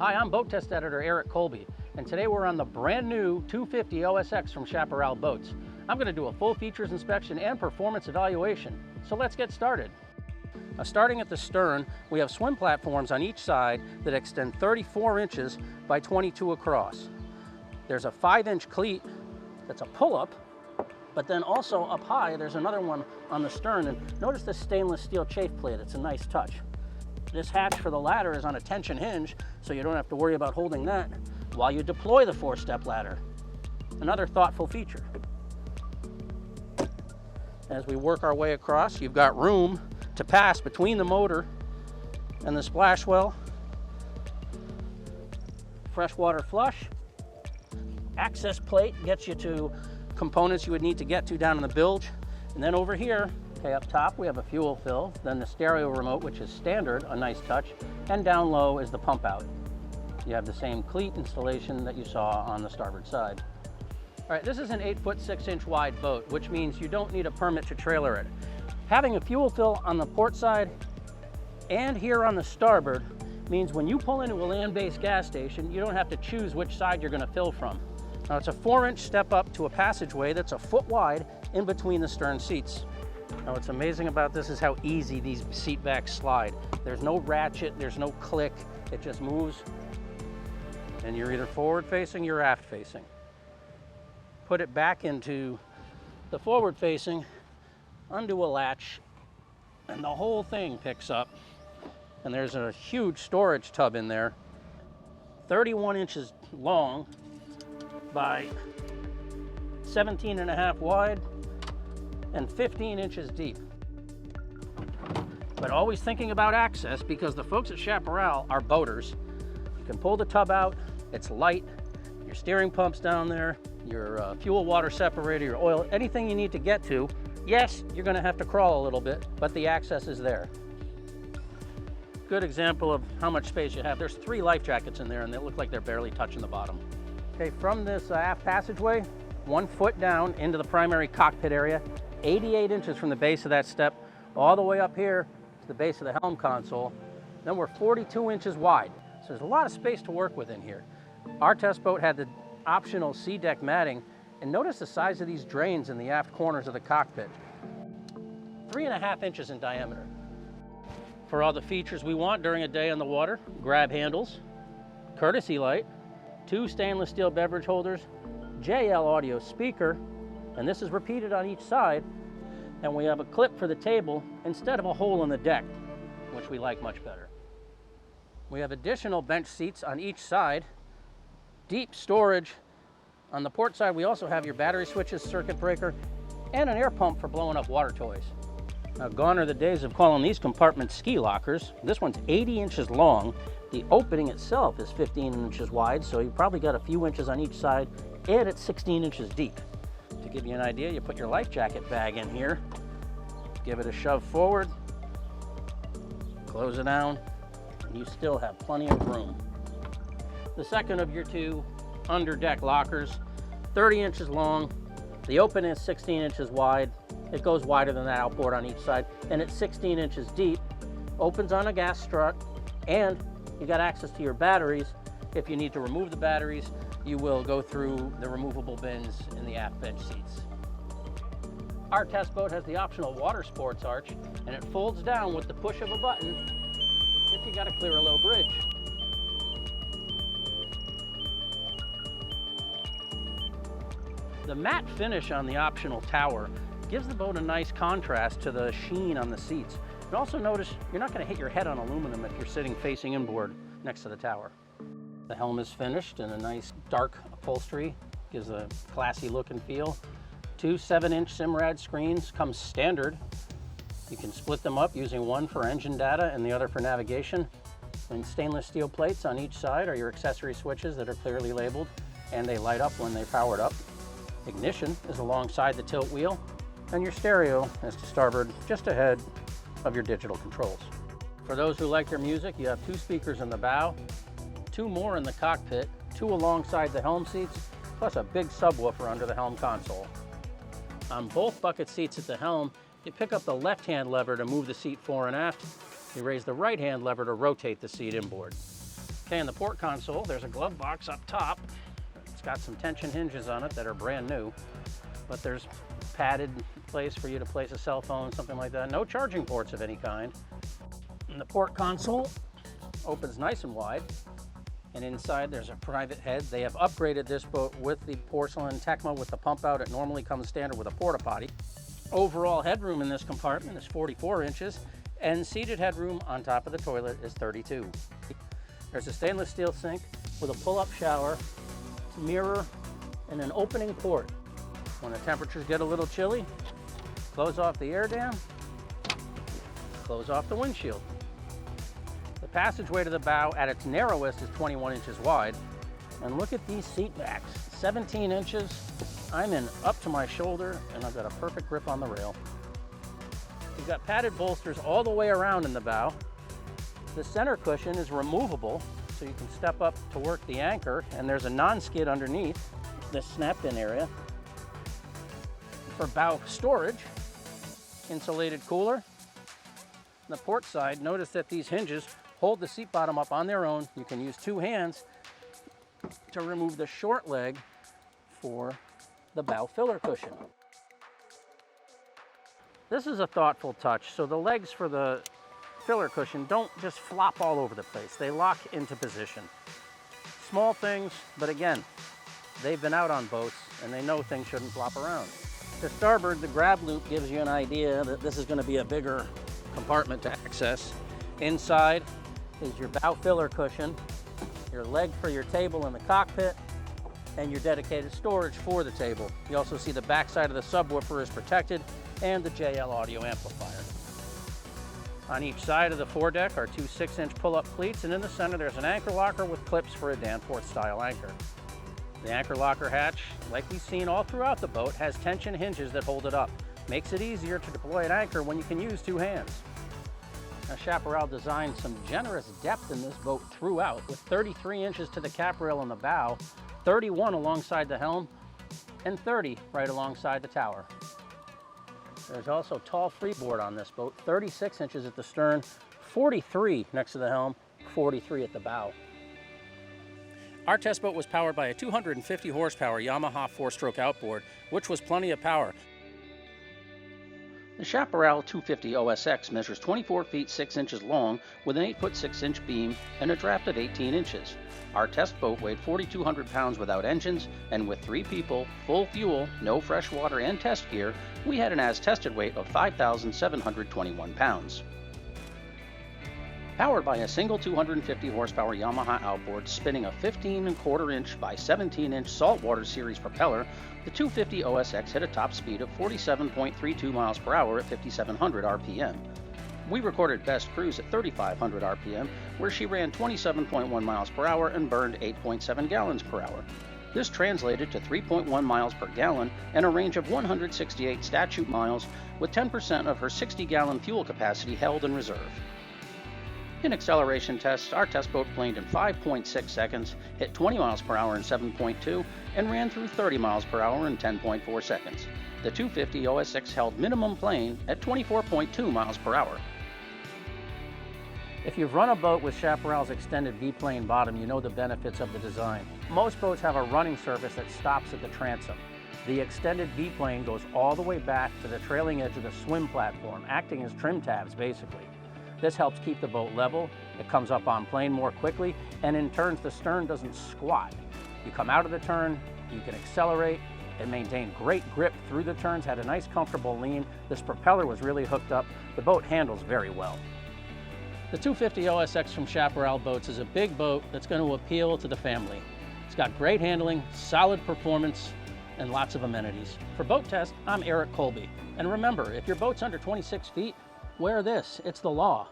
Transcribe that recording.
Hi, I'm boat test editor Eric Colby, and today we're on the brand new 250 OSX from Chaparral Boats. I'm going to do a full features inspection and performance evaluation, so let's get started. Starting at the stern, we have swim platforms on each side that extend 34 inches by 22 across. There's a 5-inch cleat that's a pull-up, but then also up high there's another one on the stern, and notice this stainless steel chafe plate. It's a nice touch. This hatch for the ladder is on a tension hinge, so you don't have to worry about holding that while you deploy the 4-step ladder. Another thoughtful feature. As we work our way across, you've got room to pass between the motor and the splash well. Freshwater flush. Access plate gets you to components you would need to get to down in the bilge. And then over here, okay, up top we have a fuel fill, then the stereo remote, which is standard, a nice touch, and down low is the pump out. You have the same cleat installation that you saw on the starboard side. All right, this is an 8-foot 6-inch wide boat, which means you don't need a permit to trailer it. Having a fuel fill on the port side and here on the starboard means when you pull into a land-based gas station, you don't have to choose which side you're going to fill from. Now, it's a 4-inch step up to a passageway that's a foot wide in between the stern seats. Now, what's amazing about this is how easy these seat backs slide. There's no ratchet, there's no click, it just moves, and you're either forward facing, you're aft facing. Put it back into the forward facing, undo a latch, and the whole thing picks up. And there's a huge storage tub in there, 31 inches long by 17.5 wide and 15 inches deep. But always thinking about access, because the folks at Chaparral are boaters. You can pull the tub out, it's light, your steering pump's down there, your fuel water separator, your oil, anything you need to get to. Yes, you're gonna have to crawl a little bit, but the access is there. Good example of how much space you have. There's 3 life jackets in there and they look like they're barely touching the bottom. Okay, from this aft passageway, 1 foot down into the primary cockpit area, 88 inches from the base of that step, all the way up here to the base of the helm console. Then we're 42 inches wide. So there's a lot of space to work with in here. Our test boat had the optional C-deck matting, and notice the size of these drains in the aft corners of the cockpit. 3.5 inches in diameter. For all the features we want during a day on the water, grab handles, courtesy light, 2 stainless steel beverage holders, JL audio speaker, and this is repeated on each side, and we have a clip for the table instead of a hole in the deck, which we like much better. We have additional bench seats on each side, deep storage. On the port side, we also have your battery switches, circuit breaker, and an air pump for blowing up water toys. Now, gone are the days of calling these compartments ski lockers. This one's 80 inches long. The opening itself is 15 inches wide, so you probably got a few inches on each side, and it's 16 inches deep. To give you an idea, you put your life jacket bag in here, give it a shove forward, close it down, and you still have plenty of room. The second of your 2 under-deck lockers, 30 inches long. The opening is 16 inches wide. It goes wider than that outboard on each side, and it's 16 inches deep. Opens on a gas strut, and you got access to your batteries. If you need to remove the batteries, you will go through the removable bins in the aft bench seats. Our test boat has the optional water sports arch, and it folds down with the push of a button if you got to clear a low bridge. The matte finish on the optional tower gives the boat a nice contrast to the sheen on the seats. And also notice you're not going to hit your head on aluminum if you're sitting facing inboard next to the tower. The helm is finished in a nice dark upholstery, gives a classy look and feel. 2 7-inch SIMRAD screens come standard. You can split them up using one for engine data and the other for navigation. And stainless steel plates on each side are your accessory switches that are clearly labeled, and they light up when they're powered up. Ignition is alongside the tilt wheel, and your stereo is to starboard just ahead of your digital controls. For those who like their music, you have 2 speakers in the bow, 2 more in the cockpit, 2 alongside the helm seats, plus a big subwoofer under the helm console. On both bucket seats at the helm, you pick up the left-hand lever to move the seat fore and aft. You raise the right-hand lever to rotate the seat inboard. Okay, in the port console, there's a glove box up top. It's got some tension hinges on it that are brand new, but there's padded place for you to place a cell phone, something like that. No charging ports of any kind. And the port console opens nice and wide, and inside there's a private head. They have upgraded this boat with the porcelain Tecma with the pump out. It normally comes standard with a porta potty. Overall headroom in this compartment is 44 inches, and seated headroom on top of the toilet is 32. There's a stainless steel sink with a pull-up shower, mirror, and an opening port. When the temperatures get a little chilly, close off the air dam, close off the windshield. The passageway to the bow at its narrowest is 21 inches wide. And look at these seat backs, 17 inches. I'm in up to my shoulder, and I've got a perfect grip on the rail. You've got padded bolsters all the way around in the bow. The center cushion is removable, so you can step up to work the anchor, and there's a non-skid underneath this snap-in area. For bow storage, insulated cooler. On the port side, notice that these hinges hold the seat bottom up on their own. You can use two hands to remove the short leg for the bow filler cushion. This is a thoughtful touch, so the legs for the filler cushion don't just flop all over the place. They lock into position. Small things, but again, they've been out on boats and they know things shouldn't flop around. To starboard, the grab loop gives you an idea that this is going to be a bigger compartment to access. Inside is your bow filler cushion, your leg for your table in the cockpit, and your dedicated storage for the table. You also see the back side of the subwoofer is protected, and the JL audio amplifier. On each side of the foredeck are two 6-inch pull-up cleats, and in the center there's an anchor locker with clips for a Danforth-style anchor. The anchor locker hatch, like we've seen all throughout the boat, has tension hinges that hold it up. Makes it easier to deploy an anchor when you can use two hands. Now, Chaparral designed some generous depth in this boat throughout, with 33 inches to the cap rail on the bow, 31 alongside the helm, and 30 right alongside the tower. There's also tall freeboard on this boat, 36 inches at the stern, 43 next to the helm, 43 at the bow. Our test boat was powered by a 250 horsepower Yamaha 4-stroke outboard, which was plenty of power. The Chaparral 250 OSX measures 24 feet 6 inches long with an 8-foot 6-inch beam and a draft of 18 inches. Our test boat weighed 4,200 pounds without engines, and with 3 people, full fuel, no fresh water, and test gear, we had an as-tested weight of 5,721 pounds. Powered by a single 250 horsepower Yamaha outboard spinning a 15¼ inch by 17-inch saltwater series propeller, the 250 OSX hit a top speed of 47.32 miles per hour at 5,700 RPM. We recorded best cruise at 3,500 RPM, where she ran 27.1 miles per hour and burned 8.7 gallons per hour. This translated to 3.1 miles per gallon and a range of 168 statute miles, with 10% of her 60-gallon fuel capacity held in reserve. In acceleration tests, our test boat planed in 5.6 seconds, hit 20 miles per hour in 7.2, and ran through 30 miles per hour in 10.4 seconds. The 250 OSX held minimum plane at 24.2 miles per hour. If you've run a boat with Chaparral's extended V-plane bottom, you know the benefits of the design. Most boats have a running surface that stops at the transom. The extended V-plane goes all the way back to the trailing edge of the swim platform, acting as trim tabs basically. This helps keep the boat level, it comes up on plane more quickly, and in turns the stern doesn't squat. You come out of the turn, you can accelerate, and maintain great grip through the turns, had a nice comfortable lean. This propeller was really hooked up. The boat handles very well. The 250 OSX from Chaparral Boats is a big boat that's going to appeal to the family. It's got great handling, solid performance, and lots of amenities. For Boat Test, I'm Eric Colby. And remember, if your boat's under 26 feet, wear this, it's the law.